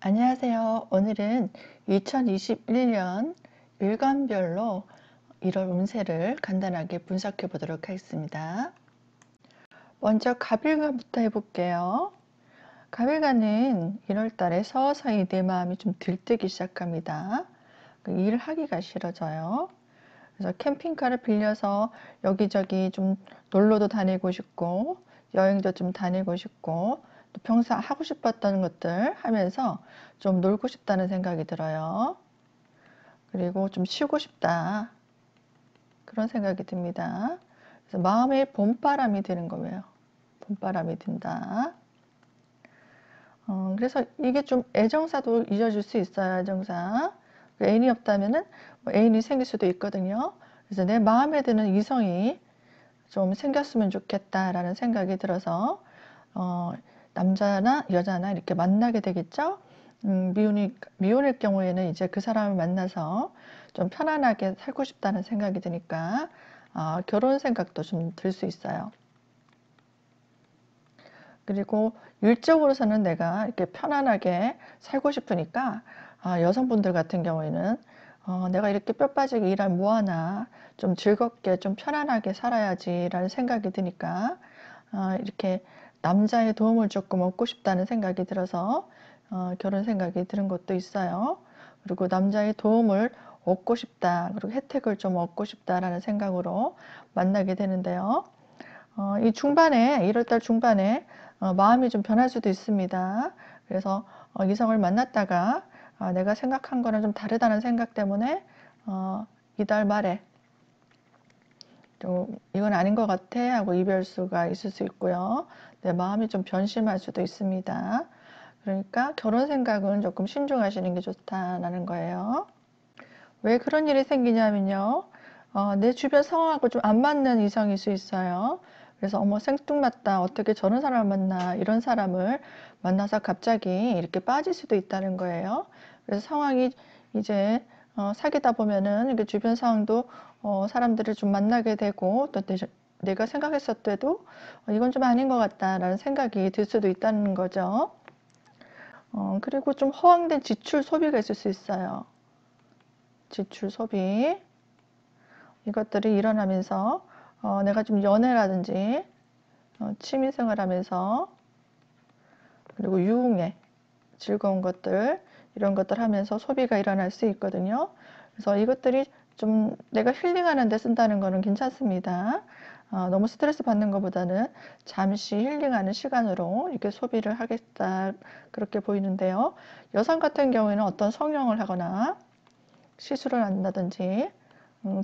안녕하세요. 오늘은 2021년 일간별로 1월 운세를 간단하게 분석해 보도록 하겠습니다. 먼저 갑일간부터 해볼게요. 갑일간은 1월 달에 서서히 내 마음이 좀 들뜨기 시작합니다. 일하기가 싫어져요. 그래서 캠핑카를 빌려서 여기저기 좀 놀러도 다니고 싶고 여행도 좀 다니고 싶고 또 평소 하고 싶었던 것들 하면서 좀 놀고 싶다는 생각이 들어요. 그리고 좀 쉬고 싶다 그런 생각이 듭니다. 그래서 마음에 봄바람이 드는 거예요. 봄바람이 든다. 그래서 이게 좀 애정사도 이어질 수 있어요. 애정사. 애인이 없다면은 뭐 애인이 생길 수도 있거든요. 그래서 내 마음에 드는 이성이 좀 생겼으면 좋겠다라는 생각이 들어서 남자나 여자나 이렇게 만나게 되겠죠. 미혼일 경우에는 이제 그 사람을 만나서 좀 편안하게 살고 싶다는 생각이 드니까 결혼 생각도 좀 들 수 있어요. 그리고 일적으로서는 내가 이렇게 편안하게 살고 싶으니까 여성분들 같은 경우에는 내가 이렇게 뼈 빠지게 일할 뭐하나 좀 즐겁게 좀 편안하게 살아야지 라는 생각이 드니까 이렇게 남자의 도움을 조금 얻고 싶다는 생각이 들어서 결혼 생각이 드는 것도 있어요. 그리고 남자의 도움을 얻고 싶다, 그리고 혜택을 좀 얻고 싶다라는 생각으로 만나게 되는데요. 이 중반에 1월달 중반에 마음이 좀 변할 수도 있습니다. 그래서 이성을 만났다가 내가 생각한 거랑 좀 다르다는 생각 때문에 이달 말에 좀 이건 아닌 것 같아 하고 이별수가 있을 수 있고요. 내 마음이 좀 변심할 수도 있습니다. 그러니까 결혼 생각은 조금 신중하시는 게 좋다라는 거예요. 왜 그런 일이 생기냐면요. 내 주변 상황하고 좀 안 맞는 이성일 수 있어요. 그래서 어머 생뚱맞다 어떻게 저런 사람을 만나 이런 사람을 만나서 갑자기 이렇게 빠질 수도 있다는 거예요. 그래서 상황이 이제 사귀다 보면은 이렇게 주변 상황도 사람들을 좀 만나게 되고 또 내가 생각했을 때도 이건 좀 아닌 것 같다라는 생각이 들 수도 있다는 거죠. 그리고 좀 허황된 지출 소비가 있을 수 있어요. 지출 소비 이것들이 일어나면서 내가 좀 연애라든지 취미생활 하면서 그리고 유흥에 즐거운 것들 이런 것들 하면서 소비가 일어날 수 있거든요. 그래서 이것들이 좀 내가 힐링하는 데 쓴다는 거는 괜찮습니다. 너무 스트레스 받는 것보다는 잠시 힐링하는 시간으로 이렇게 소비를 하겠다 그렇게 보이는데요. 여성 같은 경우에는 어떤 성형을 하거나 시술을 한다든지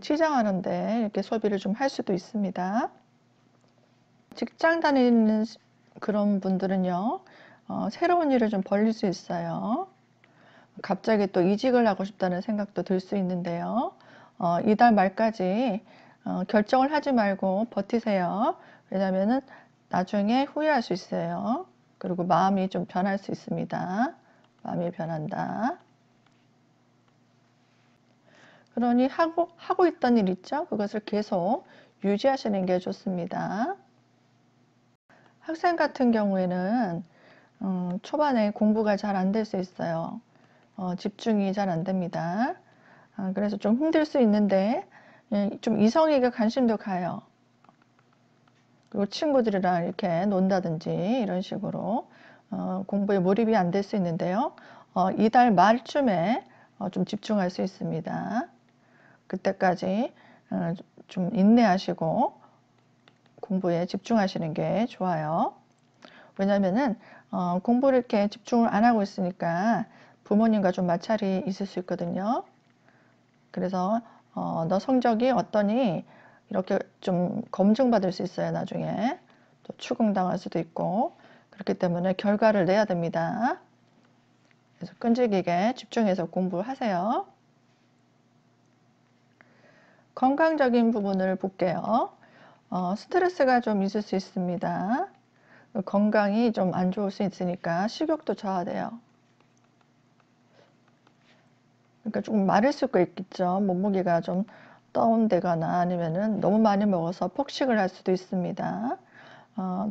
치장하는데 이렇게 소비를 좀 할 수도 있습니다. 직장 다니는 그런 분들은요, 새로운 일을 좀 벌릴 수 있어요. 갑자기 또 이직을 하고 싶다는 생각도 들 수 있는데요. 이달 말까지 결정을 하지 말고 버티세요. 왜냐면은 나중에 후회할 수 있어요. 그리고 마음이 좀 변할 수 있습니다. 마음이 변한다. 그러니 하고 있던 일 있죠? 그것을 계속 유지하시는 게 좋습니다. 학생 같은 경우에는 초반에 공부가 잘 안 될 수 있어요. 집중이 잘 안 됩니다. 그래서 좀 힘들 수 있는데 좀 이성에게 관심도 가요. 그리고 친구들이랑 이렇게 논다든지 이런 식으로 공부에 몰입이 안 될 수 있는데요. 이달 말쯤에 좀 집중할 수 있습니다. 그때까지 좀 인내하시고 공부에 집중하시는 게 좋아요. 왜냐면은 공부를 이렇게 집중을 안 하고 있으니까 부모님과 좀 마찰이 있을 수 있거든요. 그래서 너 성적이 어떠니? 이렇게 좀 검증받을 수 있어요. 나중에 또 추궁당할 수도 있고 그렇기 때문에 결과를 내야 됩니다. 그래서 끈질기게 집중해서 공부하세요. 건강적인 부분을 볼게요. 스트레스가 좀 있을 수 있습니다. 건강이 좀 안 좋을 수 있으니까 식욕도 저하돼요. 그러니까 조금 마를 수가 있겠죠. 몸무게가 좀 다운되거나 아니면은 너무 많이 먹어서 폭식을 할 수도 있습니다.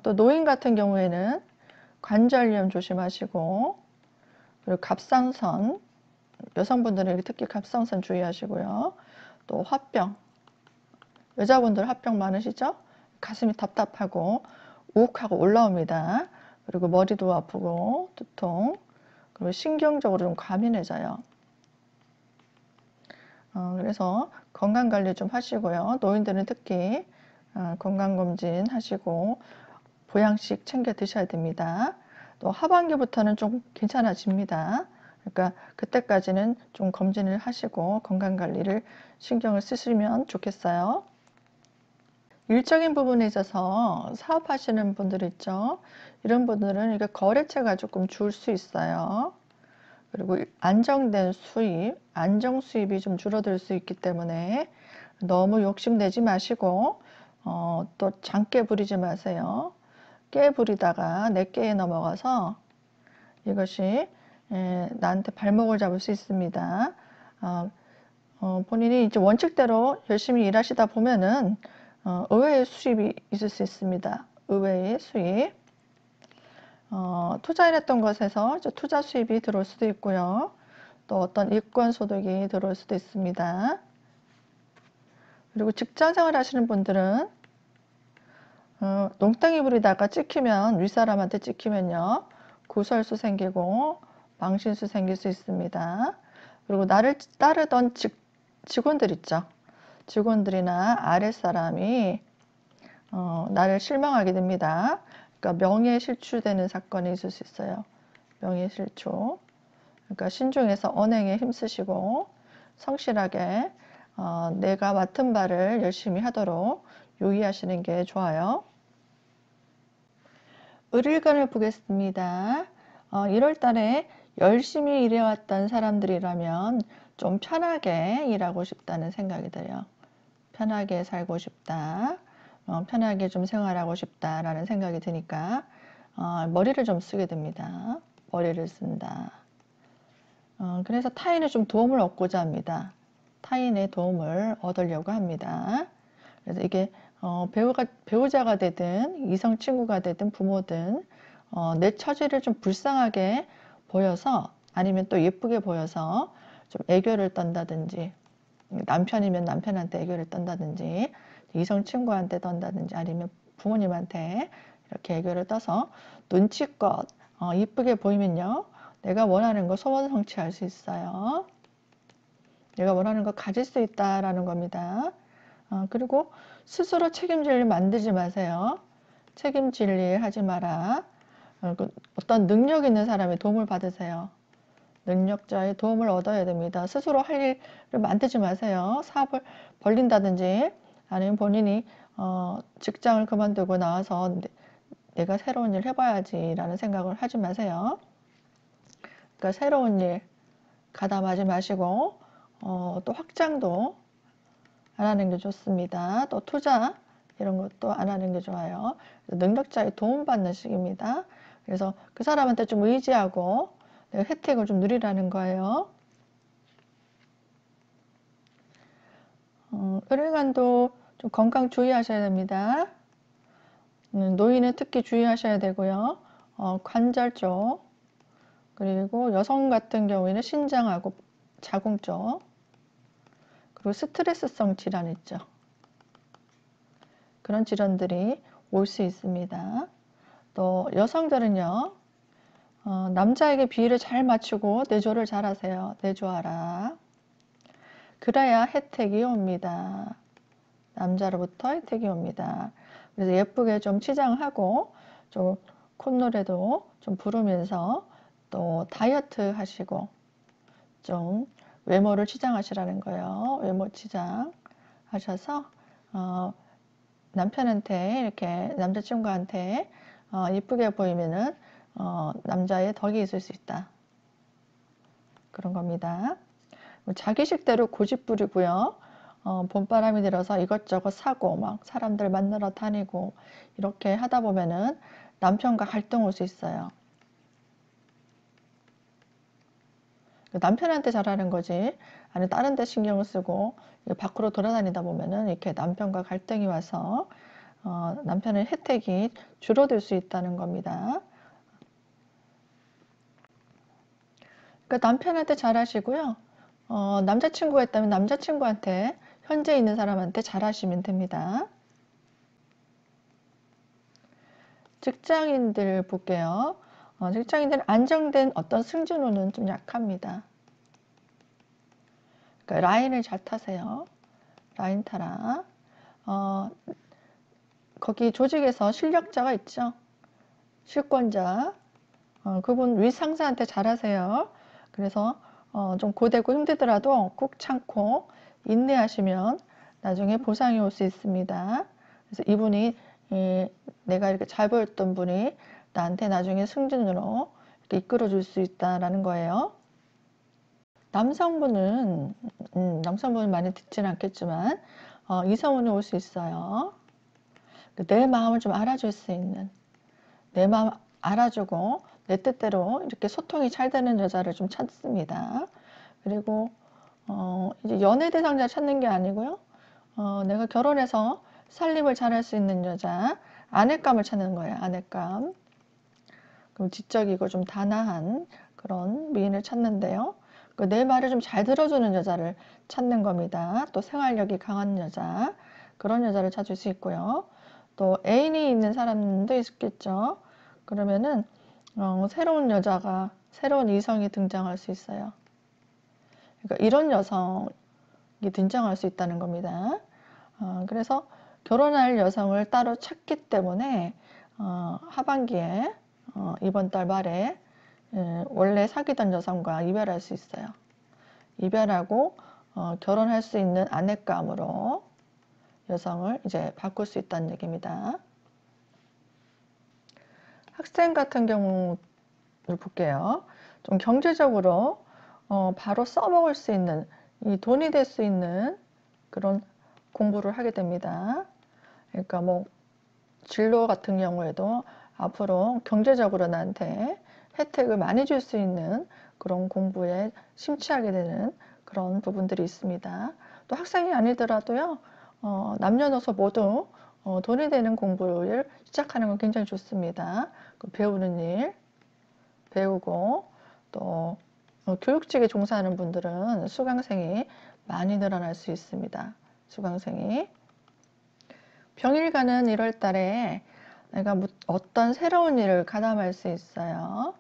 또 노인 같은 경우에는 관절염 조심하시고 그리고 갑상선, 여성분들은 특히 갑상선 주의하시고요. 또 화병, 여자분들 화병 많으시죠? 가슴이 답답하고 우욱하고 올라옵니다. 그리고 머리도 아프고 두통, 그리고 신경적으로 좀 과민해져요. 그래서 건강관리 좀 하시고요. 노인들은 특히 건강검진 하시고 보양식 챙겨 드셔야 됩니다. 또 하반기부터는 좀 괜찮아집니다. 그러니까 그때까지는 좀 검진을 하시고 건강관리를 신경을 쓰시면 좋겠어요. 일적인 부분에 있어서 사업하시는 분들 있죠. 이런 분들은 이게 거래처가 조금 줄 수 있어요. 그리고 안정된 수입, 안정 수입이 좀 줄어들 수 있기 때문에 너무 욕심내지 마시고 또 장깨 부리지 마세요. 깨 부리다가 내 깨에 넘어가서 이것이 나한테 발목을 잡을 수 있습니다. 본인이 이제 원칙대로 열심히 일하시다 보면은 의외의 수입이 있을 수 있습니다. 의외의 수입. 투자해냈던 것에서 투자 수입이 들어올 수도 있고요. 또 어떤 이권 소득이 들어올 수도 있습니다. 그리고 직장 생활 하시는 분들은 농땡이 부리다가 찍히면 윗사람한테 찍히면요. 구설수 생기고 망신수 생길 수 있습니다. 그리고 나를 따르던 직원들 있죠. 직원들이나 아랫사람이 나를 실망하게 됩니다. 그러니까 명예실추되는 사건이 있을 수 있어요. 명예실추. 그러니까 신중해서 언행에 힘쓰시고 성실하게 내가 맡은 바를 열심히 하도록 유의하시는 게 좋아요. 을일간을 보겠습니다. 1월 달에 열심히 일해왔던 사람들이라면 좀 편하게 일하고 싶다는 생각이 들어요. 편하게 살고 싶다. 편하게 좀 생활하고 싶다라는 생각이 드니까 머리를 좀 쓰게 됩니다. 머리를 쓴다. 그래서 타인의 좀 도움을 얻고자 합니다. 타인의 도움을 얻으려고 합니다. 그래서 이게 배우자가 되든 이성 친구가 되든 부모든 내 처지를 좀 불쌍하게 보여서 아니면 또 예쁘게 보여서 좀 애교를 떤다든지 남편이면 남편한테 애교를 떤다든지 이성 친구한테 떤다든지 아니면 부모님한테 이렇게 애교를 떠서 눈치껏 이쁘게 보이면요. 내가 원하는 거 소원 성취할 수 있어요. 내가 원하는 거 가질 수 있다라는 겁니다. 그리고 스스로 책임질 일 만들지 마세요. 책임질 일 하지 마라. 어떤 능력 있는 사람의 도움을 받으세요. 능력자의 도움을 얻어야 됩니다. 스스로 할 일을 만들지 마세요. 사업을 벌린다든지 아니면 본인이 직장을 그만두고 나와서 내가 새로운 일 해봐야지 라는 생각을 하지 마세요. 그러니까 새로운 일 가담하지 마시고 또 확장도 안 하는 게 좋습니다. 또 투자 이런 것도 안 하는 게 좋아요. 능력자의 도움받는 시기입니다. 그래서 그 사람한테 좀 의지하고 내가 혜택을 좀 누리라는 거예요. 을일간도 좀 건강 주의하셔야 됩니다. 노인은 특히 주의하셔야 되고요. 관절 쪽 그리고 여성 같은 경우에는 신장하고 자궁 쪽 그리고 스트레스성 질환 있죠. 그런 질환들이 올 수 있습니다. 또 여성들은요. 남자에게 비위를 잘 맞추고 내조를 잘 하세요. 내조하라. 그래야 혜택이 옵니다. 남자로부터 혜택이 옵니다. 그래서 예쁘게 좀 치장하고 좀 콧노래도 좀 부르면서 또 다이어트 하시고 좀 외모를 치장하시라는 거예요. 외모 치장 하셔서 남편한테 이렇게 남자친구한테 예쁘게 보이면은 남자의 덕이 있을 수 있다. 그런 겁니다. 자기식대로 고집 부리고요. 봄바람이 들어서 이것저것 사고 막 사람들 만나러 다니고 이렇게 하다 보면은 남편과 갈등 올 수 있어요. 남편한테 잘하는 거지 아니 다른 데 신경을 쓰고 밖으로 돌아다니다 보면은 이렇게 남편과 갈등이 와서 남편의 혜택이 줄어들 수 있다는 겁니다. 그러니까 남편한테 잘하시고요. 남자친구가 있다면 남자친구한테, 현재 있는 사람한테 잘하시면 됩니다. 직장인들 볼게요. 직장인들은 안정된 어떤 승진운은 좀 약합니다. 그러니까 라인을 잘 타세요. 라인 타라. 거기 조직에서 실력자가 있죠. 실권자. 그분 윗상사한테 잘하세요. 그래서 좀 고되고 힘들더라도 꾹 참고 인내하시면 나중에 보상이 올 수 있습니다. 그래서 이분이 내가 이렇게 잘 보였던 분이 나한테 나중에 승진으로 이렇게 이끌어 줄 수 있다라는 거예요. 남성분은 많이 듣지는 않겠지만 이성운이 올 수 있어요. 내 마음을 좀 알아줄 수 있는, 내 마음 알아주고 내 뜻대로 이렇게 소통이 잘 되는 여자를 좀 찾습니다. 그리고 이제 연애 대상자 찾는 게 아니고요. 내가 결혼해서 살림을 잘할 수 있는 여자, 아내감을 찾는 거예요. 아내감. 그럼 지적이고 좀 단아한 그런 미인을 찾는데요. 내 말을 좀 잘 들어주는 여자를 찾는 겁니다. 또 생활력이 강한 여자, 그런 여자를 찾을 수 있고요. 또 애인이 있는 사람도 있겠죠. 그러면은 새로운 여자가, 새로운 이성이 등장할 수 있어요. 그러니까 이런 여성이 등장할 수 있다는 겁니다. 그래서 결혼할 여성을 따로 찾기 때문에 하반기에 이번 달 말에 원래 사귀던 여성과 이별할 수 있어요. 이별하고 결혼할 수 있는 아내감으로 여성을 이제 바꿀 수 있다는 얘기입니다. 학생 같은 경우를 볼게요. 좀 경제적으로 바로 써먹을 수 있는, 이 돈이 될 수 있는 그런 공부를 하게 됩니다. 그러니까 뭐 진로 같은 경우에도 앞으로 경제적으로 나한테 혜택을 많이 줄 수 있는 그런 공부에 심취하게 되는 그런 부분들이 있습니다. 또 학생이 아니더라도요, 남녀노소 모두 돈이 되는 공부를 시작하는 건 굉장히 좋습니다. 배우는 일, 배우고 또 교육직에 종사하는 분들은 수강생이 많이 늘어날 수 있습니다. 수강생이. 병일가는 1월 달에 내가 어떤 새로운 일을 가담할 수 있어요.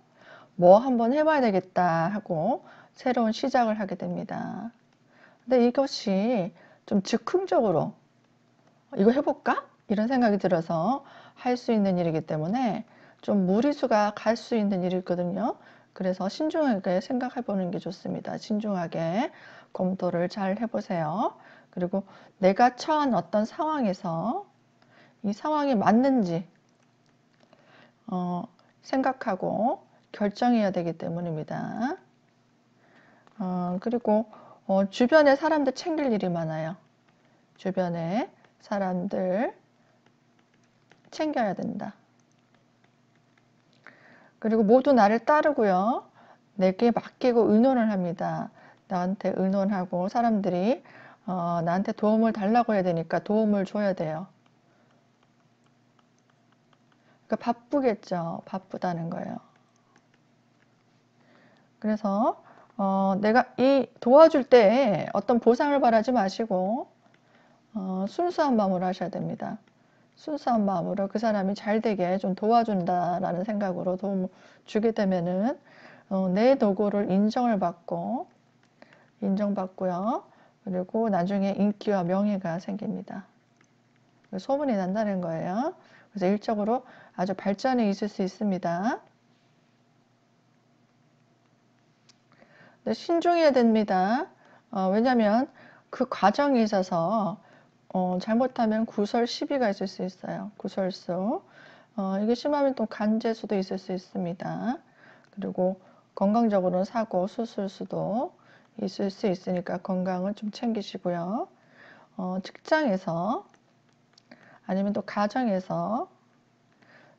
뭐 한번 해봐야 되겠다 하고 새로운 시작을 하게 됩니다. 근데 이것이 좀 즉흥적으로 이거 해볼까? 이런 생각이 들어서 할 수 있는 일이기 때문에 좀 무리수가 갈 수 있는 일이거든요. 그래서 신중하게 생각해 보는 게 좋습니다. 신중하게 검토를 잘 해보세요. 그리고 내가 처한 어떤 상황에서 이 상황이 맞는지 생각하고 결정해야 되기 때문입니다. 그리고 주변에 사람들 챙길 일이 많아요. 주변에 사람들 챙겨야 된다. 그리고 모두 나를 따르고요. 내게 맡기고 의논을 합니다. 나한테 의논하고 사람들이 나한테 도움을 달라고 해야 되니까 도움을 줘야 돼요. 그러니까 바쁘겠죠. 바쁘다는 거예요. 그래서 내가 이 도와줄 때 어떤 보상을 바라지 마시고 순수한 마음으로 하셔야 됩니다. 순수한 마음으로 그 사람이 잘 되게 좀 도와준다라는 생각으로 도움을 주게 되면은 내 노고를 인정받고요. 그리고 나중에 인기와 명예가 생깁니다. 소문이 난다는 거예요. 그래서 일적으로 아주 발전이 있을 수 있습니다. 네, 신중해야 됩니다. 왜냐하면 그 과정에 있어서 잘못하면 구설 시비가 있을 수 있어요. 구설수. 이게 심하면 또 간제수도 있을 수 있습니다. 그리고 건강적으로는 사고, 수술수도 있을 수 있으니까 건강을 좀 챙기시고요. 직장에서 아니면 또 가정에서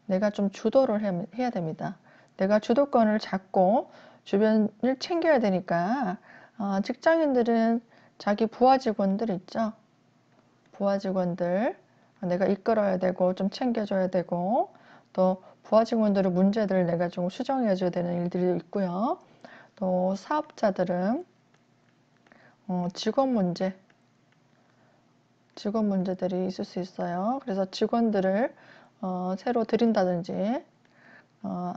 내가 좀 주도를 해야 됩니다. 내가 주도권을 잡고 주변을 챙겨야 되니까 직장인들은 자기 부하 직원들 있죠. 부하 직원들 내가 이끌어야 되고 좀 챙겨줘야 되고 또 부하 직원들의 문제들을 내가 좀 수정해 줘야 되는 일들이 있고요. 또 사업자들은 직원 문제들이 있을 수 있어요. 그래서 직원들을 새로 들인다든지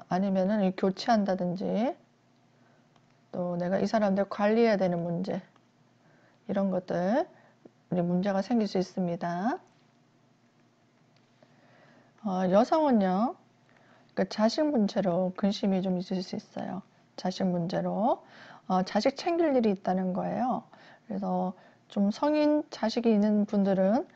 아니면은 교체한다든지 또 내가 이 사람들 관리해야 되는 문제 이런 것들 문제가 생길 수 있습니다. 여성은요, 그러니까 자식 문제로 근심이 좀 있을 수 있어요. 자식 문제로 자식 챙길 일이 있다는 거예요. 그래서 좀 성인 자식이 있는 분들은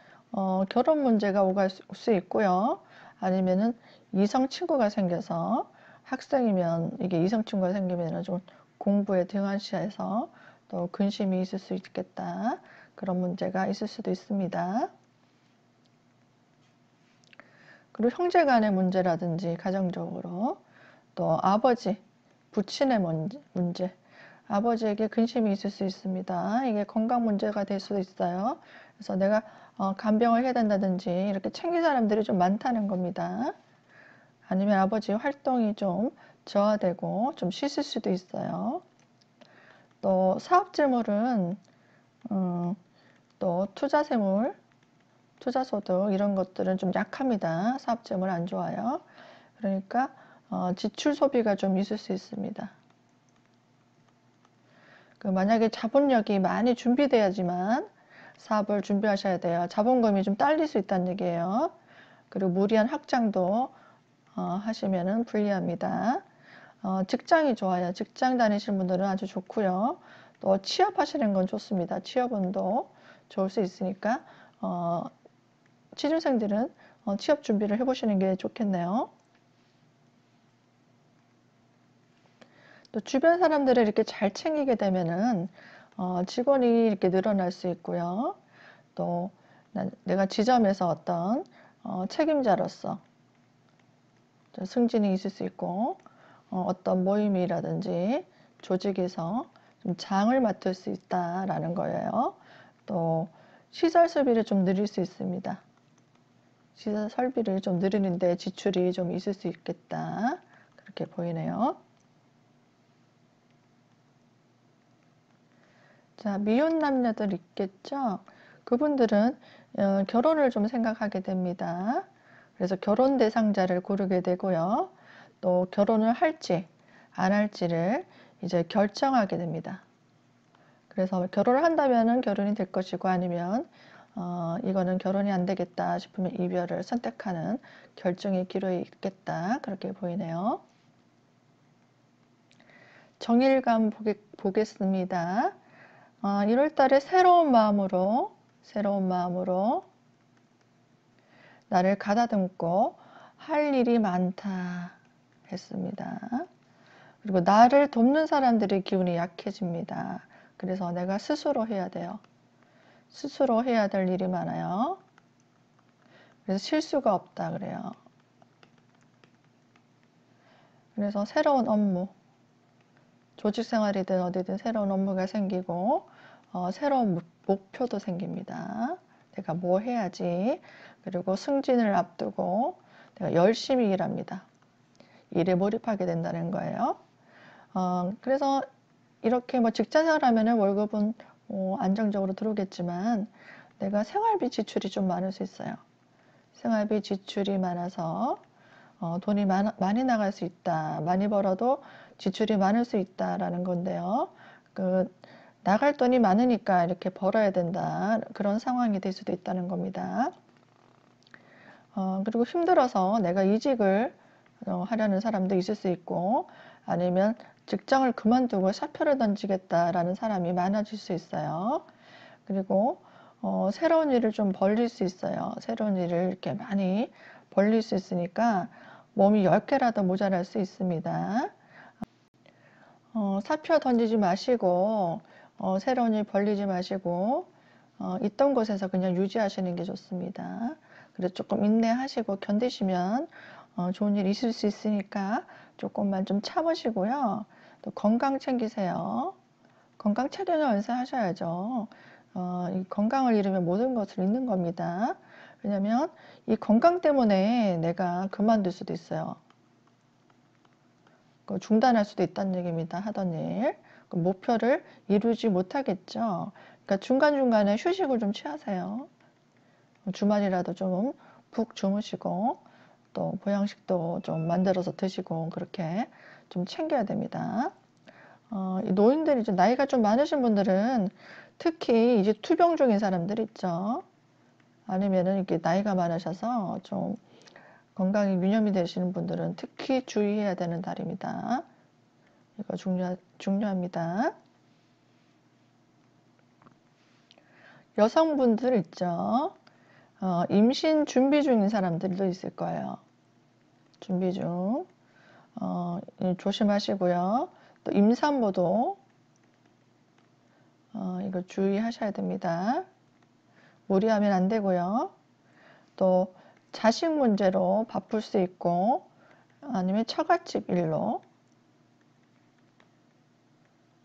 결혼 문제가 오갈 수 있고요. 아니면은 이성 친구가 생겨서 학생이면 이게 이성 친구가 생기면 좀 공부에 등한시해서 또 근심이 있을 수 있겠다. 그런 문제가 있을 수도 있습니다. 그리고 형제 간의 문제라든지 가정적으로 또 아버지, 부친의 문제, 아버지에게 근심이 있을 수 있습니다. 이게 건강 문제가 될 수도 있어요. 그래서 내가 간병을 해야 된다든지 이렇게 챙길 사람들이 좀 많다는 겁니다. 아니면 아버지 활동이 좀 저하되고 좀 쉬실 수도 있어요. 또 사업재물은 또 투자세물, 투자소득 이런 것들은 좀 약합니다. 사업재물 안 좋아요. 그러니까 지출 소비가 좀 있을 수 있습니다. 만약에 자본력이 많이 준비돼야지만 사업을 준비하셔야 돼요. 자본금이 좀 딸릴 수 있다는 얘기예요. 그리고 무리한 확장도 하시면은 불리합니다. 직장이 좋아요. 직장 다니시는 분들은 아주 좋고요. 또 취업하시는 건 좋습니다. 취업운도 좋을 수 있으니까 취준생들은 취업 준비를 해보시는 게 좋겠네요. 또 주변 사람들을 이렇게 잘 챙기게 되면은 직원이 이렇게 늘어날 수 있고요. 또 내가 지점에서 어떤 책임자로서 승진이 있을 수 있고 어떤 모임이라든지 조직에서 좀 장을 맡을 수 있다라는 거예요. 또 시설 설비를 좀 늘릴 수 있습니다. 시설 설비를 좀 늘리는데 지출이 좀 있을 수 있겠다. 그렇게 보이네요. 자, 미혼 남녀들 있겠죠? 그분들은 결혼을 좀 생각하게 됩니다. 그래서 결혼 대상자를 고르게 되고요. 또 결혼을 할지 안 할지를 이제 결정하게 됩니다. 그래서 결혼을 한다면은 결혼이 될 것이고 아니면 이거는 결혼이 안 되겠다 싶으면 이별을 선택하는 결정의 기로에 있겠다. 그렇게 보이네요. 정일감 보겠습니다. 1월 달에 새로운 마음으로 나를 가다듬고 할 일이 많다 했습니다. 그리고 나를 돕는 사람들의 기운이 약해집니다. 그래서 내가 스스로 해야 돼요. 스스로 해야 될 일이 많아요. 그래서 실수가 없다 그래요. 그래서 새로운 업무, 조직 생활이든 어디든 새로운 업무가 생기고 새로운 목표도 생깁니다. 내가 뭐 해야지. 그리고 승진을 앞두고 내가 열심히 일합니다. 일에 몰입하게 된다는 거예요. 그래서 이렇게 뭐 직장 생활하면은 월급은 안정적으로 들어오겠지만 내가 생활비 지출이 좀 많을 수 있어요. 생활비 지출이 많아서 돈이 많이 나갈 수 있다. 많이 벌어도 지출이 많을 수 있다라는 건데요. 나갈 돈이 많으니까 이렇게 벌어야 된다. 그런 상황이 될 수도 있다는 겁니다. 그리고 힘들어서 내가 이직을 하려는 사람도 있을 수 있고 아니면 직장을 그만두고 사표를 던지겠다라는 사람이 많아질 수 있어요. 그리고 새로운 일을 좀 벌릴 수 있어요. 새로운 일을 이렇게 많이 벌릴 수 있으니까 몸이 10개라도 모자랄 수 있습니다. 사표 던지지 마시고 새로운 일 벌리지 마시고 있던 곳에서 그냥 유지하시는 게 좋습니다. 그래서 조금 인내하시고 견디시면 좋은 일 있을 수 있으니까 조금만 좀 참으시고요. 또 건강 챙기세요. 건강 체력을 연습하셔야죠. 이 건강을 잃으면 모든 것을 잃는 겁니다. 왜냐면 이 건강 때문에 내가 그만둘 수도 있어요. 중단할 수도 있다는 얘기입니다. 하던 일. 목표를 이루지 못하겠죠. 그러니까 중간중간에 휴식을 좀 취하세요. 주말이라도 좀 푹 주무시고 또 보양식도 좀 만들어서 드시고 그렇게 좀 챙겨야 됩니다. 이 노인들이 좀 나이가 좀 많으신 분들은 특히 이제 투병 중인 사람들 있죠. 아니면은 이렇게 나이가 많으셔서 좀 건강에 유념이 되시는 분들은 특히 주의해야 되는 달입니다. 이거 중요합니다. 여성분들 있죠. 임신 준비 중인 사람들도 있을 거예요. 준비 중. 조심하시고요. 또 임산부도 이거 주의하셔야 됩니다. 무리하면 안 되고요. 또 자식 문제로 바쁠 수 있고 아니면 처갓집 일로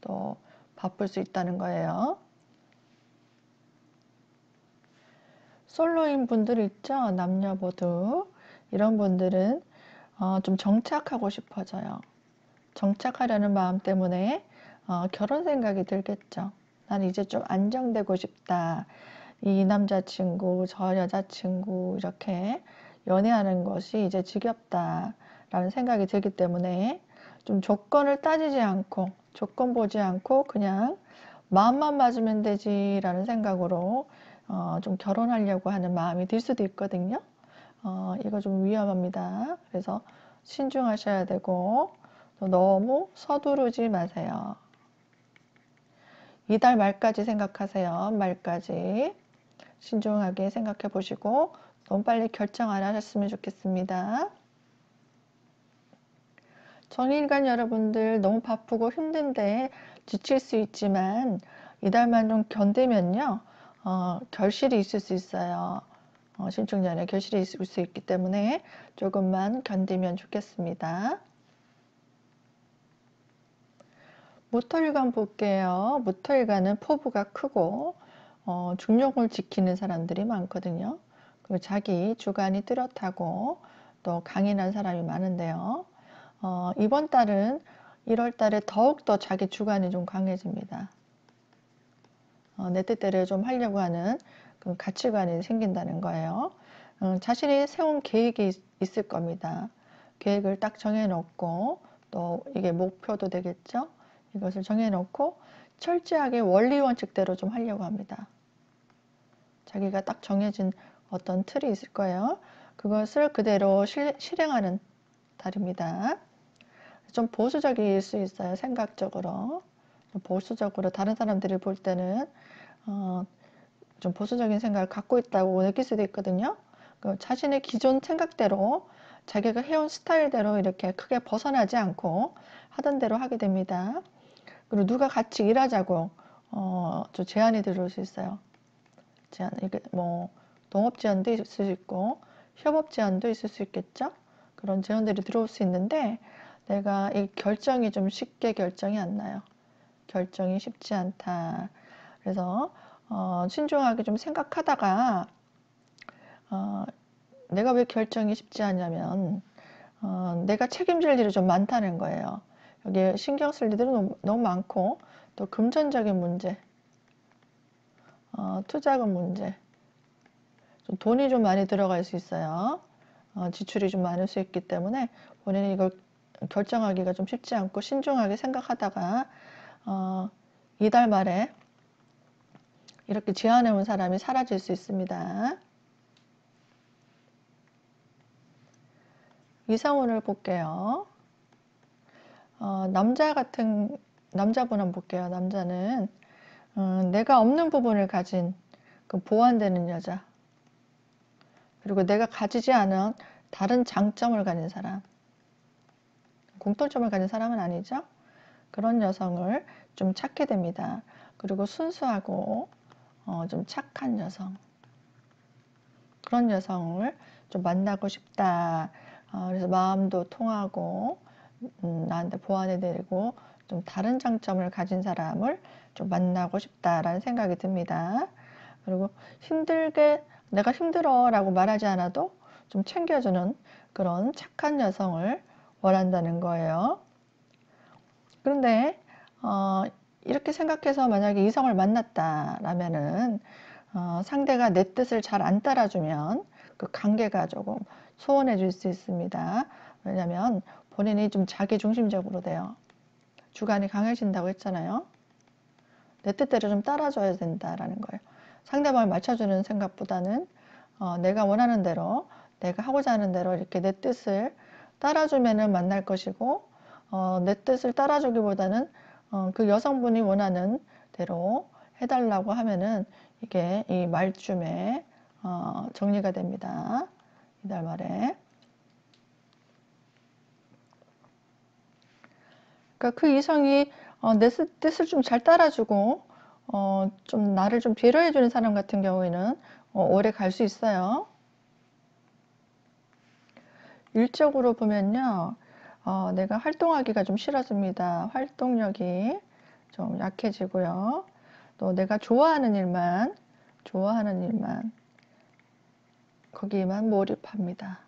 또 바쁠 수 있다는 거예요. 솔로인 분들 있죠? 남녀 모두. 이런 분들은 좀 정착하고 싶어져요. 정착하려는 마음 때문에 결혼 생각이 들겠죠. 난 이제 좀 안정되고 싶다. 이 남자친구, 저 여자친구 이렇게 연애하는 것이 이제 지겹다 라는 생각이 들기 때문에 좀 조건을 따지지 않고 조건 보지 않고 그냥 마음만 맞으면 되지 라는 생각으로 좀 결혼하려고 하는 마음이 들 수도 있거든요. 이거 좀 위험합니다. 그래서 신중하셔야 되고 또 너무 서두르지 마세요. 이달 말까지 생각하세요. 말까지 신중하게 생각해 보시고 너무 빨리 결정 안 하셨으면 좋겠습니다. 정일간 여러분들 너무 바쁘고 힘든데 지칠 수 있지만 이달만 좀 견디면요. 결실이 있을 수 있어요. 신축년에 결실이 있을 수 있기 때문에 조금만 견디면 좋겠습니다. 무토일간 볼게요. 무토일간은 포부가 크고 중력을 지키는 사람들이 많거든요. 그리고 자기 주관이 뚜렷하고 또 강인한 사람이 많은데요. 이번 달은 1월 달에 더욱더 자기 주관이 좀 강해집니다. 내 뜻대로 좀 하려고 하는 그 가치관이 생긴다는 거예요. 자신이 세운 계획이 있을 겁니다. 계획을 딱 정해놓고 또 이게 목표도 되겠죠. 이것을 정해놓고 철저하게 원리 원칙대로 좀 하려고 합니다. 자기가 딱 정해진 어떤 틀이 있을 거예요. 그것을 그대로 실행하는 달입니다. 좀 보수적일 수 있어요. 생각적으로. 보수적으로 다른 사람들이 볼 때는 좀 보수적인 생각을 갖고 있다고 느낄 수도 있거든요. 자신의 기존 생각대로 자기가 해온 스타일대로 이렇게 크게 벗어나지 않고 하던 대로 하게 됩니다. 그리고 누가 같이 일하자고 좀 제안이 들어올 수 있어요. 제안, 이게 뭐 동업 제안도 있을 수 있고 협업 제안도 있을 수 있겠죠. 그런 제안들이 들어올 수 있는데 내가 이 결정이 좀 쉽게 결정이 안 나요. 결정이 쉽지 않다. 그래서 신중하게 좀 생각하다가 내가 왜 결정이 쉽지 않냐면 내가 책임질 일이 좀 많다는 거예요. 여기에 신경 쓸 일들이 너무 많고 또 금전적인 문제, 투자금 문제, 좀 돈이 좀 많이 들어갈 수 있어요. 지출이 좀 많을 수 있기 때문에 본인이 이걸 결정하기가 좀 쉽지 않고 신중하게 생각하다가 이달 말에 이렇게 제안해온 사람이 사라질 수 있습니다. 이상운을 볼게요. 남자분 한번 볼게요. 남자는 내가 없는 부분을 가진 그 보완되는 여자, 그리고 내가 가지지 않은 다른 장점을 가진 사람, 공통점을 가진 사람은 아니죠. 그런 여성을 좀 찾게 됩니다. 그리고 순수하고 좀 착한 여성, 그런 여성을 좀 만나고 싶다. 그래서 마음도 통하고 나한테 보완이 되고 좀 다른 장점을 가진 사람을 좀 만나고 싶다라는 생각이 듭니다. 그리고 내가 힘들어 라고 말하지 않아도 좀 챙겨주는 그런 착한 여성을 원한다는 거예요. 그런데 이렇게 생각해서 만약에 이성을 만났다라면은 상대가 내 뜻을 잘 안 따라주면 그 관계가 조금 소원해질 수 있습니다. 왜냐면 본인이 좀 자기중심적으로 돼요. 주관이 강해진다고 했잖아요. 내 뜻대로 좀 따라줘야 된다라는 거예요. 상대방을 맞춰주는 생각보다는 내가 원하는 대로, 내가 하고자 하는 대로 이렇게 내 뜻을 따라주면은 만날 것이고, 내 뜻을 따라주기보다는 그 여성분이 원하는 대로 해달라고 하면은 이게 이 말쯤에 정리가 됩니다. 이달 말에. 그러니까 그 이성이 내 뜻을 좀 잘 따라주고 좀 나를 좀 배려해주는 사람 같은 경우에는 오래 갈 수 있어요. 일적으로 보면요, 내가 활동하기가 좀 싫어집니다. 활동력이 좀 약해지고요. 또 내가 좋아하는 일만 거기에만 몰입합니다.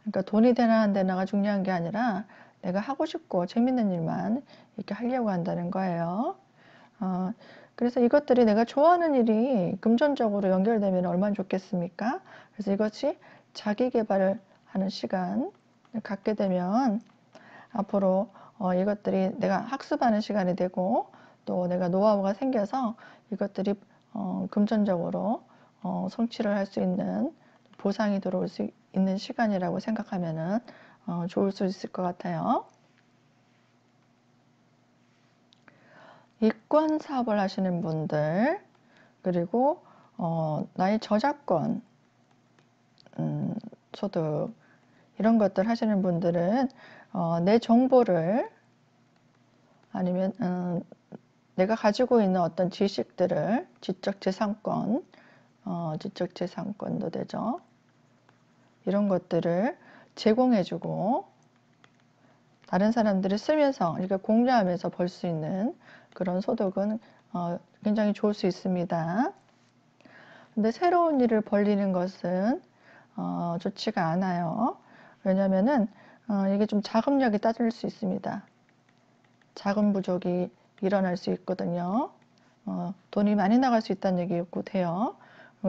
그러니까 돈이 되나 안 되나가 중요한 게 아니라 내가 하고 싶고 재밌는 일만 이렇게 하려고 한다는 거예요. 그래서 이것들이 내가 좋아하는 일이 금전적으로 연결되면 얼마나 좋겠습니까? 그래서 이것이 자기 개발을 하는 시간을 갖게 되면 앞으로 이것들이 내가 학습하는 시간이 되고 또 내가 노하우가 생겨서 이것들이 금전적으로 성취를 할 수 있는 보상이 들어올 수 있는 시간이라고 생각하면은 좋을 수 있을 것 같아요. 이권 사업을 하시는 분들, 그리고 나의 저작권 소득 이런 것들 하시는 분들은 내 정보를 아니면 내가 가지고 있는 어떤 지식들을 지적재산권도 되죠. 이런 것들을 제공해주고 다른 사람들이 쓰면서 이렇게 공유하면서 벌 수 있는 그런 소득은 굉장히 좋을 수 있습니다. 근데 새로운 일을 벌리는 것은 좋지가 않아요. 왜냐면은 이게 좀 자금력이 따질 수 있습니다. 자금 부족이 일어날 수 있거든요. 돈이 많이 나갈 수 있다는 얘기고 돼요.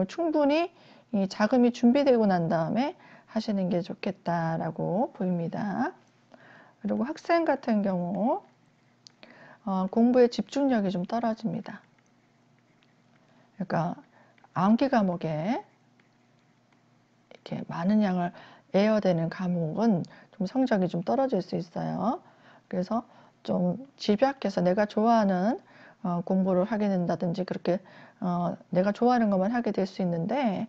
충분히 이 자금이 준비되고 난 다음에 하시는 게 좋겠다라고 보입니다. 그리고 학생 같은 경우 공부에 집중력이 좀 떨어집니다. 그러니까 암기 과목에 이렇게 많은 양을 외워야 되는 과목은 좀 성적이 좀 떨어질 수 있어요. 그래서 좀 집약해서 내가 좋아하는 공부를 하게 된다든지 그렇게 내가 좋아하는 것만 하게 될 수 있는데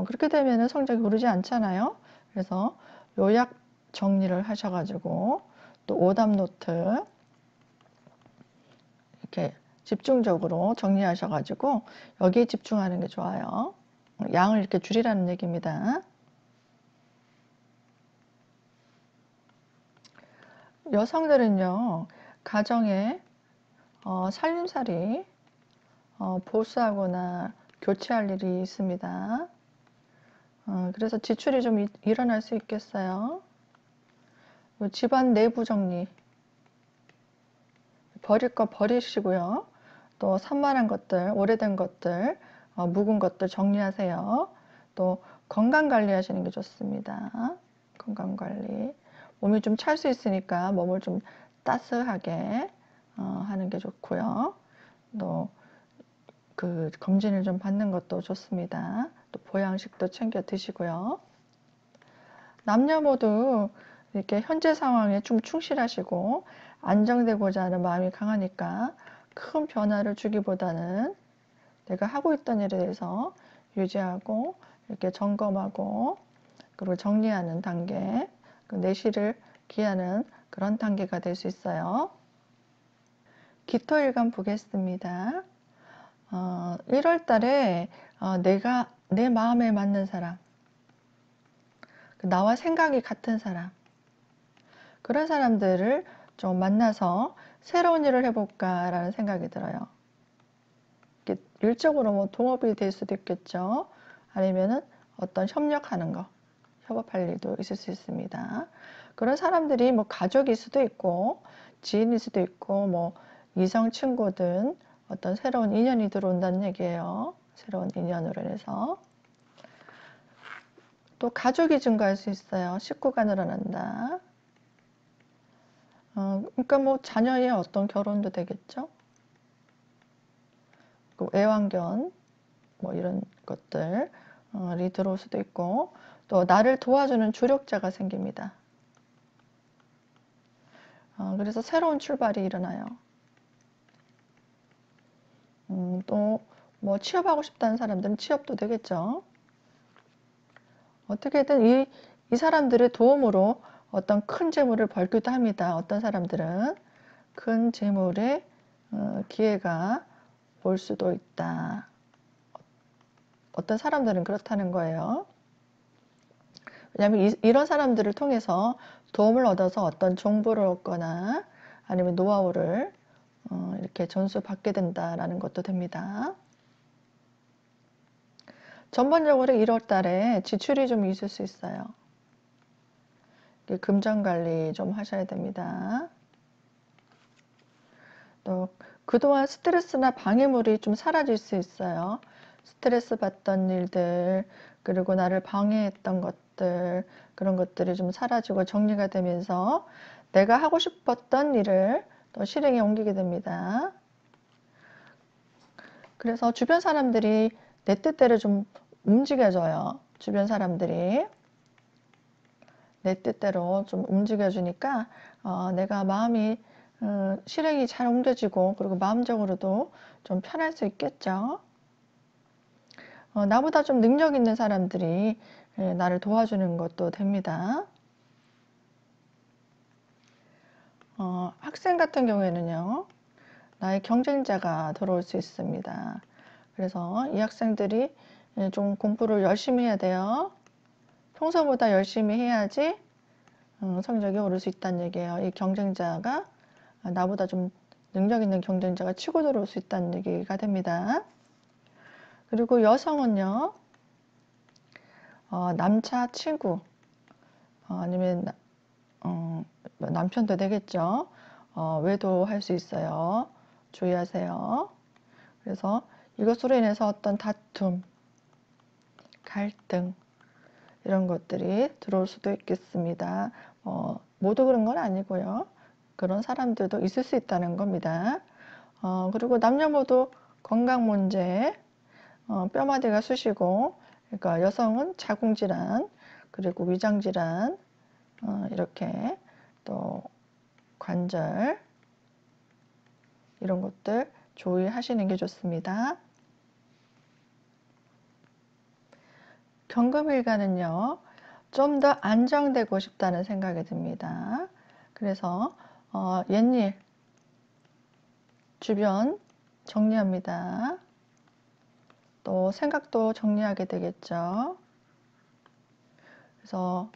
그렇게 되면 성적이 오르지 않잖아요. 그래서 요약 정리를 하셔가지고 또 오답 노트 이렇게 집중적으로 정리하셔가지고 여기에 집중하는 게 좋아요. 양을 이렇게 줄이라는 얘기입니다. 여성들은요, 가정에 살림살이 보수하거나 교체할 일이 있습니다. 그래서 지출이 좀 일어날 수 있겠어요. 집안 내부 정리, 버릴 거 버리시고요. 또 산만한 것들, 오래된 것들, 묵은 것들 정리하세요. 또 건강 관리 하시는 게 좋습니다. 건강 관리. 몸이 좀 찰 수 있으니까 몸을 좀 따스하게 하는 게 좋고요. 또 그 검진을 좀 받는 것도 좋습니다. 또 보양식도 챙겨 드시고요. 남녀 모두 이렇게 현재 상황에 좀 충실하시고 안정되고자 하는 마음이 강하니까 큰 변화를 주기보다는 내가 하고 있던 일에 대해서 유지하고 이렇게 점검하고 그리고 정리하는 단계, 그 내실을 기하는 그런 단계가 될 수 있어요. 기토일간 보겠습니다. 1월 달에 내가 내 마음에 맞는 사람, 나와 생각이 같은 사람, 그런 사람들을 좀 만나서 새로운 일을 해볼까라는 생각이 들어요. 일적으로 뭐 동업이 될 수도 있겠죠. 아니면은 어떤 협력하는 거, 협업할 일도 있을 수 있습니다. 그런 사람들이 뭐 가족일 수도 있고 지인일 수도 있고 뭐 이성 친구든 어떤 새로운 인연이 들어온다는 얘기예요. 새로운 인연으로 인해서. 또 가족이 증가할 수 있어요. 식구가 늘어난다. 그러니까 뭐 자녀의 어떤 결혼도 되겠죠. 애완견 뭐 이런 것들이 들어올 수도 있고 또 나를 도와주는 조력자가 생깁니다. 그래서 새로운 출발이 일어나요. 또 뭐 취업하고 싶다는 사람들은 취업도 되겠죠. 어떻게든 이 사람들의 도움으로 어떤 큰 재물을 벌기도 합니다. 어떤 사람들은 큰 재물의 기회가 올 수도 있다. 어떤 사람들은 그렇다는 거예요. 왜냐하면 이런 사람들을 통해서 도움을 얻어서 어떤 정보를 얻거나 아니면 노하우를 이렇게 전수받게 된다라는 것도 됩니다. 전반적으로 1월 달에 지출이 좀 있을 수 있어요. 금전 관리 좀 하셔야 됩니다. 또 그동안 스트레스나 방해물이 좀 사라질 수 있어요. 스트레스 받던 일들, 그리고 나를 방해했던 것들, 그런 것들이 좀 사라지고 정리가 되면서 내가 하고 싶었던 일을 또 실행에 옮기게 됩니다. 그래서 주변 사람들이 내 뜻대로 좀 움직여줘요. 주변 사람들이 내 뜻대로 좀 움직여주니까 내가 마음이 실행이 잘 옮겨지고 그리고 마음적으로도 좀 편할 수 있겠죠. 나보다 좀 능력 있는 사람들이 나를 도와주는 것도 됩니다. 학생 같은 경우에는요, 나의 경쟁자가 들어올 수 있습니다. 그래서 이 학생들이 좀 공부를 열심히 해야 돼요. 평소보다 열심히 해야지 성적이 오를 수 있다는 얘기예요. 이 경쟁자가 나보다 좀 능력 있는 경쟁자가 치고 들어올 수 있다는 얘기가 됩니다. 그리고 여성은요, 남자 친구 아니면 남편도 되겠죠. 외도할 수 있어요. 주의하세요. 그래서 이것으로 인해서 어떤 다툼, 갈등 이런 것들이 들어올 수도 있겠습니다. 모두 그런 건 아니고요. 그런 사람들도 있을 수 있다는 겁니다. 그리고 남녀 모두 건강 문제, 뼈마디가 쑤시고, 그러니까 여성은 자궁질환, 그리고 위장질환, 이렇게 또 관절 이런 것들 조의하시는 게 좋습니다. 경금일가는요, 좀 더 안정되고 싶다는 생각이 듭니다. 그래서 옛일 주변 정리합니다. 또 생각도 정리하게 되겠죠. 그래서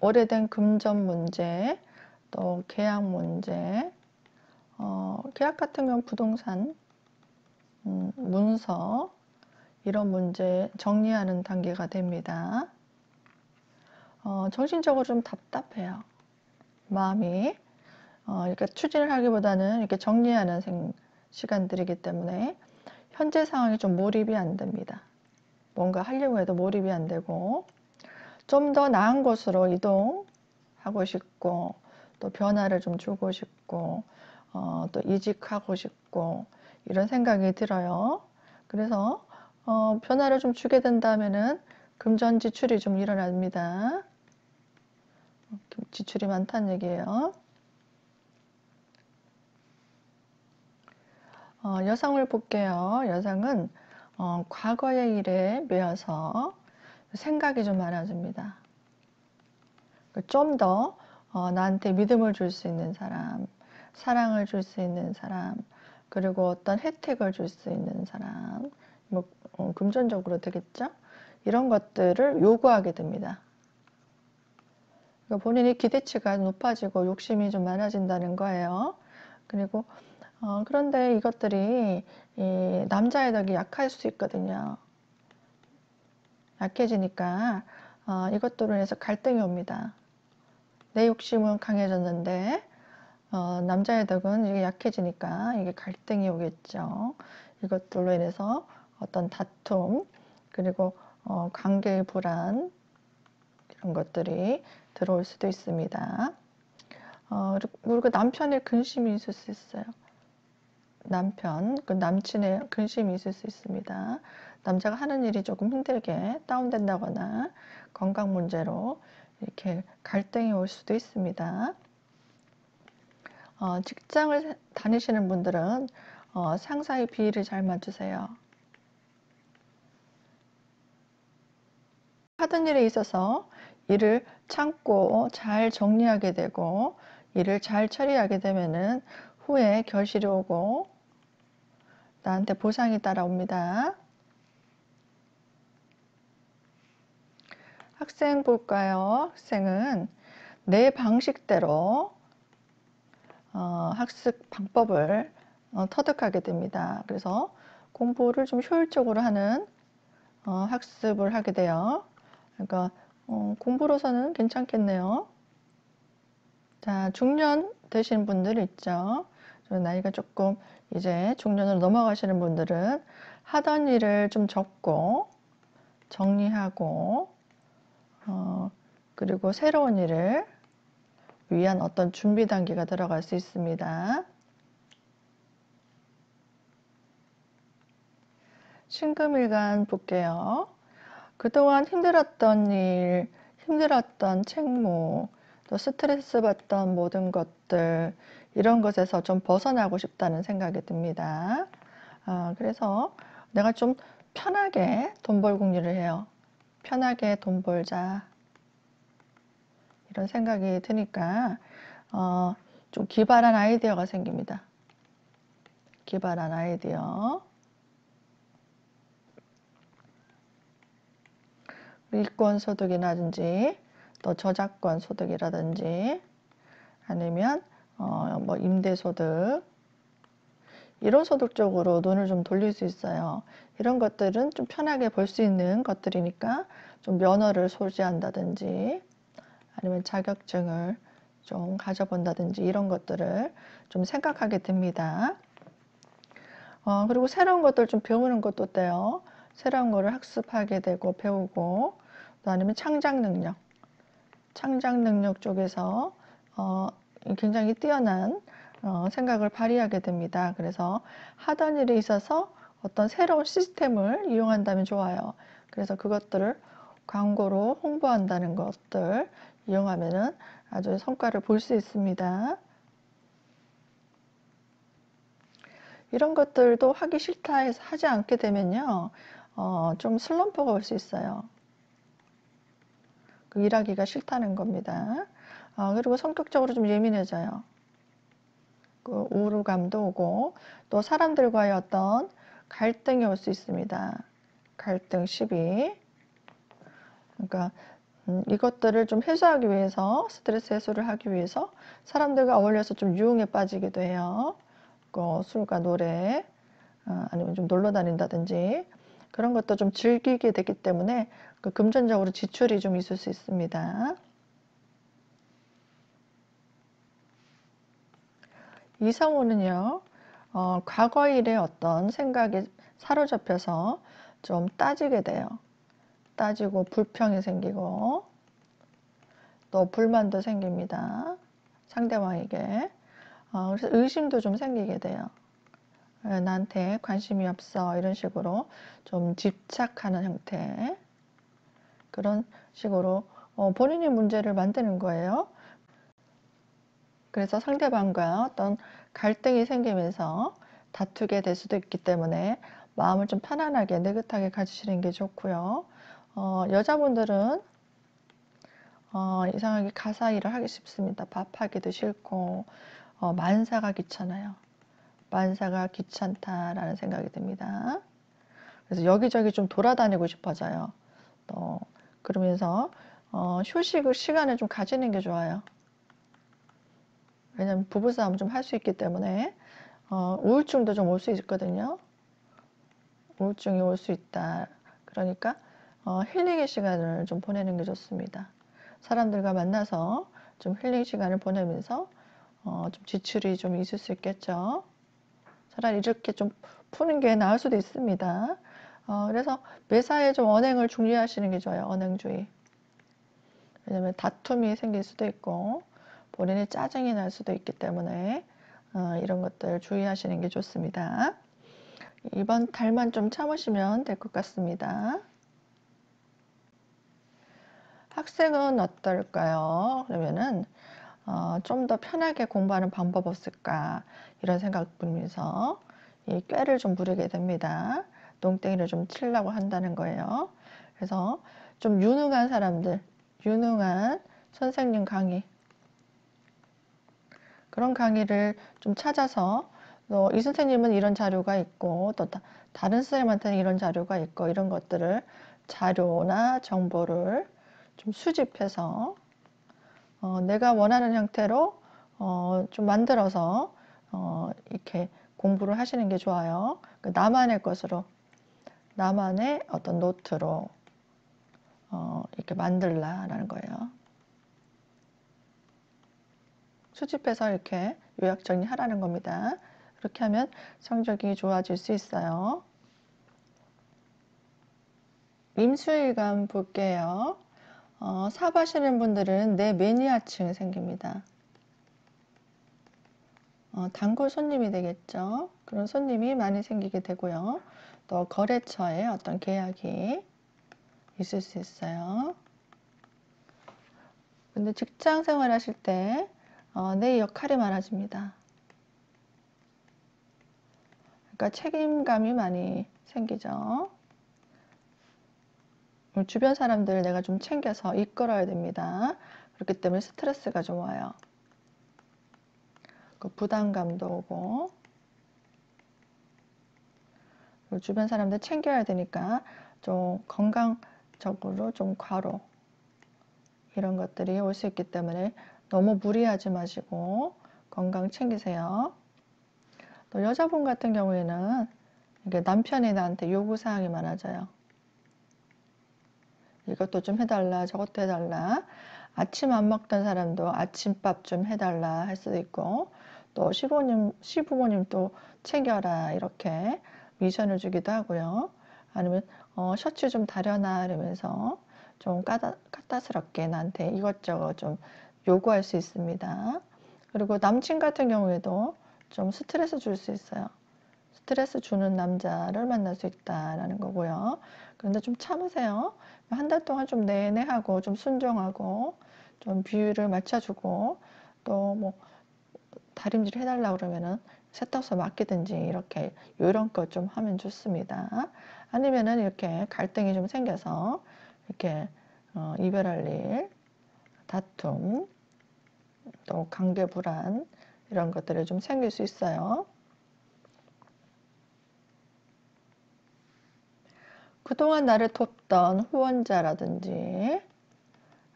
오래된 금전 문제, 또 계약 문제, 계약 같은 경우는 부동산, 문서 이런 문제 정리하는 단계가 됩니다. 정신적으로 좀 답답해요. 마음이 이렇게 추진을 하기보다는 이렇게 정리하는 시간들이기 때문에 현재 상황이 좀 몰입이 안 됩니다. 뭔가 하려고 해도 몰입이 안 되고 좀 더 나은 곳으로 이동하고 싶고 또 변화를 좀 주고 싶고 또 이직하고 싶고 이런 생각이 들어요. 그래서 변화를 좀 주게 된다면은 금전 지출이 좀 일어납니다. 지출이 많다는 얘기예요. 여성을 볼게요. 여성은 과거의 일에 매여서 생각이 좀 많아집니다. 좀 더 나한테 믿음을 줄 수 있는 사람, 사랑을 줄 수 있는 사람, 그리고 어떤 혜택을 줄 수 있는 사람, 뭐 금전적으로 되겠죠? 이런 것들을 요구하게 됩니다. 그러니까 본인이 기대치가 높아지고 욕심이 좀 많아진다는 거예요. 그리고 그런데 이것들이 이 남자의 덕이 약할 수 있거든요. 약해지니까 이것들로 인해서 갈등이 옵니다. 내 욕심은 강해졌는데 남자의 덕은 이게 약해지니까 이게 갈등이 오겠죠. 이것들로 인해서 어떤 다툼, 그리고 관계의 불안, 이런 것들이 들어올 수도 있습니다. 그리고 남편의 근심이 있을 수 있어요. 남편, 그 남친의 근심이 있을 수 있습니다. 남자가 하는 일이 조금 힘들게 다운된다거나 건강 문제로 이렇게 갈등이 올 수도 있습니다. 직장을 다니시는 분들은 상사의 비위를 잘 맞추세요. 하던 일에 있어서 일을 참고 잘 정리하게 되고 일을 잘 처리하게 되면은 후에 결실이 오고 나한테 보상이 따라옵니다. 학생 볼까요? 학생은 내 방식대로 학습 방법을 터득하게 됩니다. 그래서 공부를 좀 효율적으로 하는 학습을 하게 돼요. 그러니까 공부로서는 괜찮겠네요. 자, 중년 되신 분들 있죠. 나이가 조금 이제 중년으로 넘어가시는 분들은 하던 일을 좀 접고 정리하고 그리고 새로운 일을 위한 어떤 준비 단계가 들어갈 수 있습니다. 신금일간 볼게요. 그동안 힘들었던 일, 힘들었던 책무, 또 스트레스 받던 모든 것들, 이런 것에서 좀 벗어나고 싶다는 생각이 듭니다. 그래서 내가 좀 편하게 돈 벌 궁리를 해요. 편하게 돈 벌자. 이런 생각이 드니까 좀 기발한 아이디어가 생깁니다. 기발한 아이디어. 일권 소득이라든지 또 저작권 소득이라든지 아니면 뭐 임대소득 이런 소득 쪽으로 눈을 좀 돌릴 수 있어요. 이런 것들은 좀 편하게 볼 수 있는 것들이니까 좀 면허를 소지한다든지 아니면 자격증을 좀 가져본다든지 이런 것들을 좀 생각하게 됩니다. 그리고 새로운 것들 좀 배우는 것도 어때요? 새로운 거를 학습하게 되고 배우고 또 아니면 창작 능력 쪽에서 굉장히 뛰어난 생각을 발휘하게 됩니다. 그래서 하던 일에 있어서 어떤 새로운 시스템을 이용한다면 좋아요. 그래서 그것들을 광고로 홍보한다는 것들 이용하면은 아주 성과를 볼 수 있습니다. 이런 것들도 하기 싫다 해서 하지 않게 되면요. 좀 슬럼프가 올 수 있어요. 그 일하기가 싫다는 겁니다. 그리고 성격적으로 좀 예민해져요. 그 우울감도 오고 또 사람들과의 어떤 갈등이 올 수 있습니다. 갈등, 시비. 그러니까 이것들을 좀 해소하기 위해서 스트레스 해소를 하기 위해서 사람들과 어울려서 좀 유흥에 빠지기도 해요. 그 술과 노래 아니면 좀 놀러 다닌다든지 그런 것도 좀 즐기게 되기 때문에 그 금전적으로 지출이 좀 있을 수 있습니다. 이성우는요, 과거 일의 어떤 생각에 사로잡혀서 좀 따지게 돼요. 따지고 불평이 생기고 또 불만도 생깁니다. 상대방에게. 그래서 의심도 좀 생기게 돼요. 나한테 관심이 없어. 이런 식으로 좀 집착하는 형태. 그런 식으로 본인이 문제를 만드는 거예요. 그래서 상대방과 어떤 갈등이 생기면서 다투게 될 수도 있기 때문에 마음을 좀 편안하게 느긋하게 가지시는 게 좋고요. 여자분들은 이상하게 가사 일을 하기 쉽습니다. 밥하기도 싫고 만사가 귀찮아요. 만사가 귀찮다라는 생각이 듭니다. 그래서 여기저기 좀 돌아다니고 싶어져요. 또 그러면서 휴식을 시간을 좀 가지는 게 좋아요. 왜냐면 부부싸움 좀 할 수 있기 때문에 우울증도 좀 올 수 있거든요. 우울증이 올 수 있다. 그러니까 힐링의 시간을 좀 보내는 게 좋습니다. 사람들과 만나서 좀 힐링 시간을 보내면서 좀 지출이 좀 있을 수 있겠죠. 차라리 이렇게 좀 푸는 게 나을 수도 있습니다. 그래서 매사에 좀 언행을 중지하시는 게 좋아요. 언행주의. 왜냐면 다툼이 생길 수도 있고 본인이 짜증이 날 수도 있기 때문에 이런 것들 주의하시는 게 좋습니다. 이번 달만 좀 참으시면 될 것 같습니다. 학생은 어떨까요? 그러면은 좀 더 편하게 공부하는 방법 없을까 이런 생각 들면서 이 꾀를 좀 부리게 됩니다. 농땡이를 좀 치려고 한다는 거예요. 그래서 좀 유능한 사람들, 유능한 선생님 강의, 그런 강의를 좀 찾아서 이 선생님은 이런 자료가 있고 또 다른 선생님한테는 이런 자료가 있고 이런 것들을 자료나 정보를 좀 수집해서 내가 원하는 형태로 좀 만들어서 이렇게 공부를 하시는 게 좋아요. 나만의 것으로, 나만의 어떤 노트로 이렇게 만들라라는 거예요. 수집해서 이렇게 요약 정리하라는 겁니다. 그렇게 하면 성적이 좋아질 수 있어요. 임수일간 볼게요. 사업하시는 분들은 내 매니아층이 생깁니다. 단골 손님이 되겠죠. 그런 손님이 많이 생기게 되고요. 또 거래처에 어떤 계약이 있을 수 있어요. 근데 직장 생활 하실 때 내 역할이 많아집니다. 그러니까 책임감이 많이 생기죠. 주변 사람들 내가 좀 챙겨서 이끌어야 됩니다. 그렇기 때문에 스트레스가 좀 와요. 그 부담감도 오고 주변 사람들 챙겨야 되니까 좀 건강적으로 좀 과로 이런 것들이 올 수 있기 때문에 너무 무리하지 마시고 건강 챙기세요. 또 여자분 같은 경우에는 이게 남편이 나한테 요구사항이 많아져요. 이것도 좀 해달라, 저것도 해달라. 아침 안 먹던 사람도 아침밥 좀 해달라 할 수도 있고, 또 시부모님 또 챙겨라 이렇게 미션을 주기도 하고요. 아니면 셔츠 좀 다려놔 이러면서 좀 까다스럽게 나한테 이것저것 좀 요구할 수 있습니다. 그리고 남친 같은 경우에도 좀 스트레스 줄 수 있어요. 스트레스 주는 남자를 만날 수 있다라는 거고요. 그런데 좀 참으세요. 한 달 동안 좀 내내하고 좀 순종하고 좀 비율을 맞춰주고 또 뭐 다림질 해달라 그러면은 세탁소 맡기든지 이렇게 이런 것 좀 하면 좋습니다. 아니면은 이렇게 갈등이 좀 생겨서 이렇게 이별할 일, 다툼, 또 관계 불안 이런 것들이 좀 생길 수 있어요. 그동안 나를 돕던 후원자라든지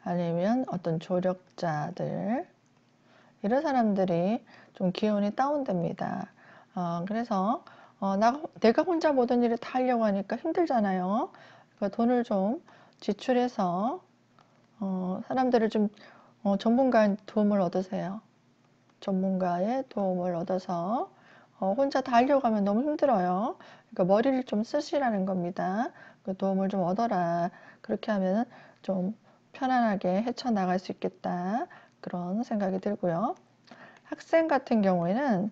아니면 어떤 조력자들 이런 사람들이 좀 기운이 다운됩니다. 그래서 내가 혼자 모든 일을 다 하려고 하니까 힘들잖아요. 그러니까 돈을 좀 지출해서 사람들을 좀 전문가의 도움을 얻으세요. 전문가의 도움을 얻어서 혼자 다 하려고 하면 너무 힘들어요. 그러니까 머리를 좀 쓰시라는 겁니다. 그 도움을 좀 얻어라. 그렇게 하면 좀 편안하게 헤쳐나갈 수 있겠다. 그런 생각이 들고요. 학생 같은 경우에는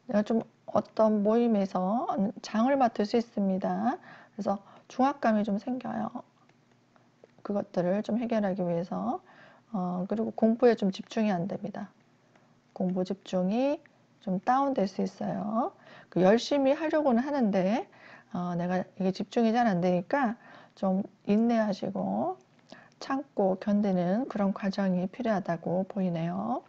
내가 좀 어떤 모임에서 장을 맡을 수 있습니다. 그래서 중압감이 좀 생겨요. 그것들을 좀 해결하기 위해서 그리고 공부에 좀 집중이 안 됩니다. 공부 집중이 좀 다운될 수 있어요. 열심히 하려고는 하는데 내가 이게 집중이 잘 안 되니까 좀 인내하시고 참고 견디는 그런 과정이 필요하다고 보이네요.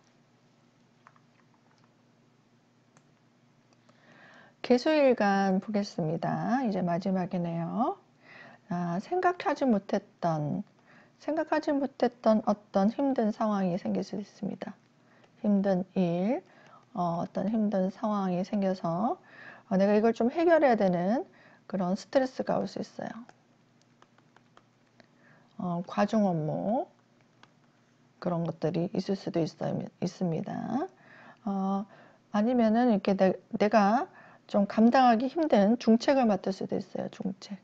개수일간 보겠습니다. 이제 마지막이네요. 생각하지 못했던 어떤 힘든 상황이 생길 수 있습니다. 힘든 일, 어떤 힘든 상황이 생겨서 내가 이걸 좀 해결해야 되는 그런 스트레스가 올 수 있어요. 과중 업무, 그런 것들이 있을 수도 있습니다. 아니면은 이렇게 내가 좀 감당하기 힘든 중책을 맡을 수도 있어요. 중책.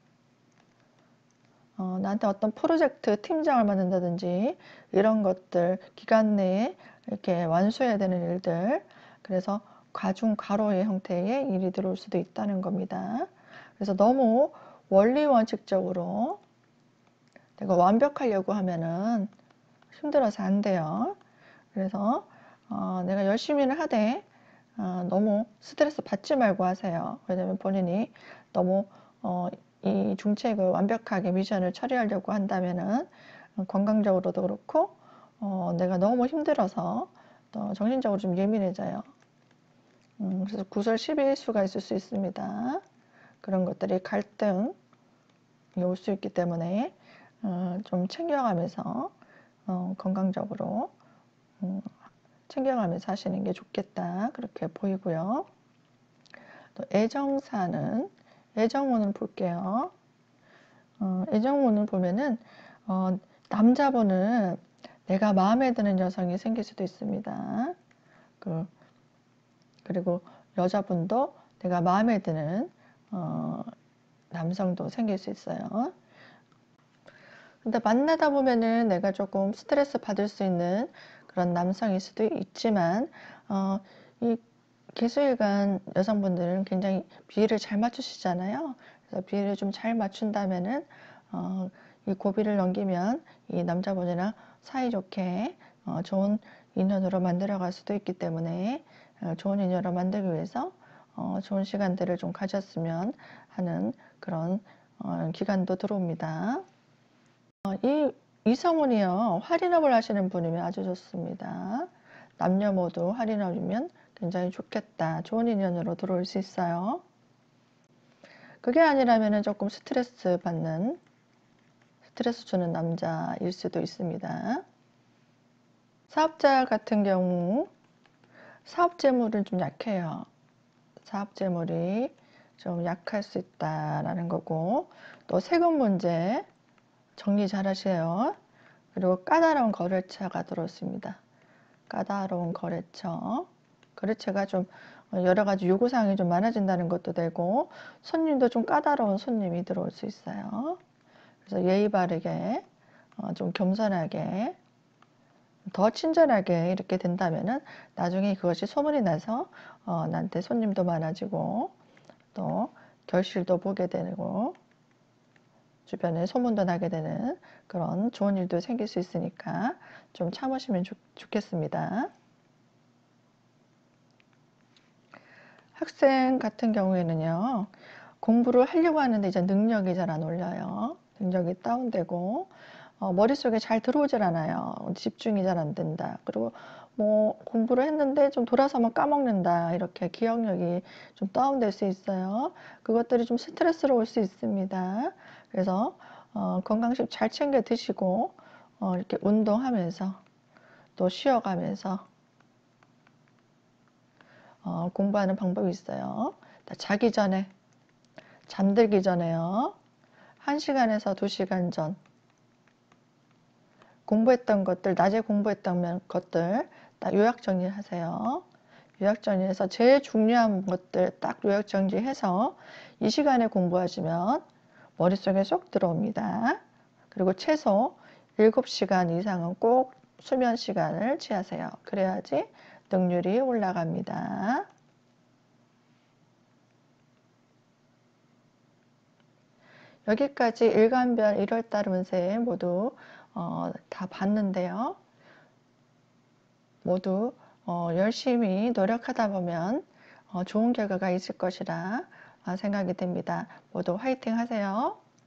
나한테 어떤 프로젝트 팀장을 맡는다든지 이런 것들 기간 내에 이렇게 완수해야 되는 일들, 그래서 과중과로의 형태의 일이 들어올 수도 있다는 겁니다. 그래서 너무 원리 원칙적으로 내가 완벽하려고 하면은 힘들어서 안 돼요. 그래서 내가 열심히는 하되 너무 스트레스 받지 말고 하세요. 왜냐면 본인이 너무 이 중책을 완벽하게 미션을 처리하려고 한다면은 건강적으로도 그렇고 내가 너무 힘들어서 또 정신적으로 좀 예민해져요. 그래서 구설시비수가 있을 수 있습니다. 그런 것들이 갈등이 올 수 있기 때문에 좀 챙겨가면서 건강적으로 챙겨가면서 하시는 게 좋겠다, 그렇게 보이고요. 또 애정사는 애정운을 볼게요. 애정운을 보면은 남자분은 내가 마음에 드는 여성이 생길 수도 있습니다. 그리고 여자분도 내가 마음에 드는 남성도 생길 수 있어요. 근데 만나다 보면은 내가 조금 스트레스 받을 수 있는 그런 남성일 수도 있지만 이 개수일간 여성분들은 굉장히 비위를 잘 맞추시잖아요. 그래서 비위를 좀 잘 맞춘다면은 이 고비를 넘기면 이 남자분이랑 사이좋게 좋은 인연으로 만들어 갈 수도 있기 때문에 좋은 인연으로 만들기 위해서 좋은 시간들을 좀 가졌으면 하는 그런 기간도 들어옵니다. 이 이성운이요, 할인업을 하시는 분이면 아주 좋습니다. 남녀 모두 할인업이면 굉장히 좋겠다, 좋은 인연으로 들어올 수 있어요. 그게 아니라면 조금 스트레스 주는 남자일 수도 있습니다. 사업자 같은 경우 사업재물은 좀 약해요. 사업재물이 좀 약할 수 있다라는 거고, 또 세금 문제 정리 잘 하세요. 그리고 까다로운 거래처가 들어왔습니다. 까다로운 거래처가 좀 여러 가지 요구사항이 좀 많아진다는 것도 되고, 손님도 좀 까다로운 손님이 들어올 수 있어요. 그래서 예의 바르게 좀 겸손하게 더 친절하게 이렇게 된다면은 나중에 그것이 소문이 나서 나한테 손님도 많아지고 또 결실도 보게 되고 주변에 소문도 나게 되는 그런 좋은 일도 생길 수 있으니까 좀 참으시면 좋겠습니다. 학생 같은 경우에는요, 공부를 하려고 하는데 이제 능력이 잘 안 올려요. 능력이 다운되고 머릿속에 잘 들어오질 않아요. 집중이 잘 안 된다. 그리고 뭐 공부를 했는데 좀 돌아서면 까먹는다. 이렇게 기억력이 좀 다운될 수 있어요. 그것들이 좀 스트레스로 올 수 있습니다. 그래서 건강식 잘 챙겨 드시고 이렇게 운동하면서 또 쉬어가면서 공부하는 방법이 있어요. 자기 전에, 잠들기 전에요. 1시간에서 2시간 전 공부했던 것들, 낮에 공부했던 것들 딱 요약 정리하세요. 요약 정리해서 제일 중요한 것들 딱 요약 정리해서 이 시간에 공부하시면 머릿속에 쏙 들어옵니다. 그리고 최소 7시간 이상은 꼭 수면 시간을 취하세요. 그래야지 능률이 올라갑니다. 여기까지 일간별 1월달 운세 모두 다 봤는데요. 모두 열심히 노력하다 보면 좋은 결과가 있을 것이라 생각이 됩니다. 모두 화이팅 하세요.